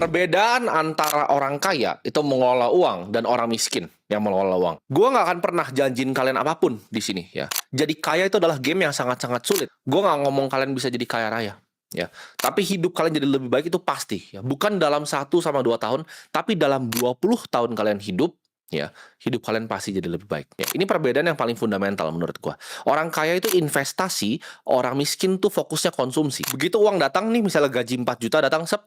Perbedaan antara orang kaya itu mengelola uang dan orang miskin yang mengelola uang. Gua nggak akan pernah janjiin kalian apapun di sini ya. Jadi kaya itu adalah game yang sangat-sangat sulit. Gua nggak ngomong kalian bisa jadi kaya raya ya. Tapi hidup kalian jadi lebih baik itu pasti ya. Bukan dalam 1 sama 2 tahun, tapi dalam 20 tahun kalian hidup ya, hidup kalian pasti jadi lebih baik. Ya, ini perbedaan yang paling fundamental menurut gua. Orang kaya itu investasi, orang miskin tuh fokusnya konsumsi. Begitu uang datang nih, misalnya gaji 4 juta datang, sep,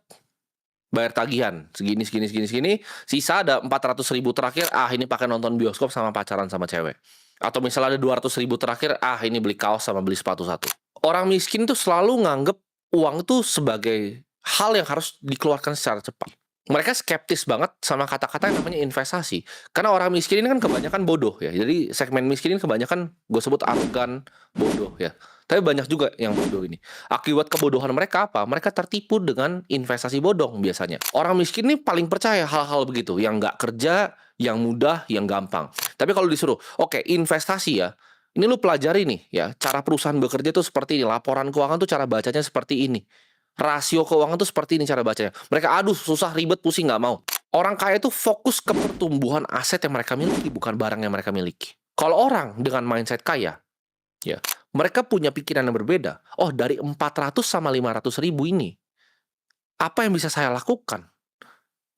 bayar tagihan segini segini segini segini, sisa ada 400.000 terakhir, ini pakai nonton bioskop sama pacaran sama cewek. Atau misalnya ada 200.000 terakhir, ini beli kaos sama beli sepatu satu. Orang miskin tuh selalu nganggep uang tuh sebagai hal yang harus dikeluarkan secara cepat. Mereka skeptis banget sama kata-kata yang namanya investasi. Karena orang miskin ini kan kebanyakan bodoh ya. Jadi segmen miskin ini kebanyakan gue sebut arogan, bodoh ya. Tapi banyak juga yang bodoh ini. Akibat kebodohan mereka apa? Mereka tertipu dengan investasi bodong biasanya. Orang miskin ini paling percaya hal-hal begitu, yang nggak kerja, yang mudah, yang gampang. Tapi kalau disuruh, oke, investasi ya, ini lu pelajari nih ya, cara perusahaan bekerja tuh seperti ini, laporan keuangan tuh cara bacanya seperti ini. Rasio keuangan tuh seperti ini cara bacanya. Mereka aduh susah ribet pusing nggak mau. Orang kaya itu fokus ke pertumbuhan aset yang mereka miliki, bukan barang yang mereka miliki. Kalau orang dengan mindset kaya, ya, mereka punya pikiran yang berbeda. Oh, dari 400 sama 500 ribu ini, apa yang bisa saya lakukan?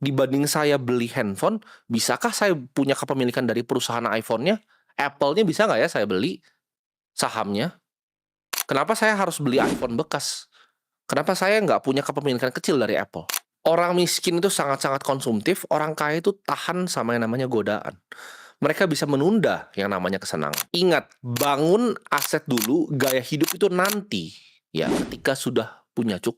Dibanding saya beli handphone, bisakah saya punya kepemilikan dari perusahaan iPhone-nya? Apple-nya bisa nggak ya saya beli sahamnya? Kenapa saya harus beli iPhone bekas? Kenapa saya nggak punya kepemilikan kecil dari Apple? Orang miskin itu sangat-sangat konsumtif, orang kaya itu tahan sama yang namanya godaan. Mereka bisa menunda yang namanya kesenangan. Ingat, bangun aset dulu, gaya hidup itu nanti. Ya, ketika sudah punya cukup.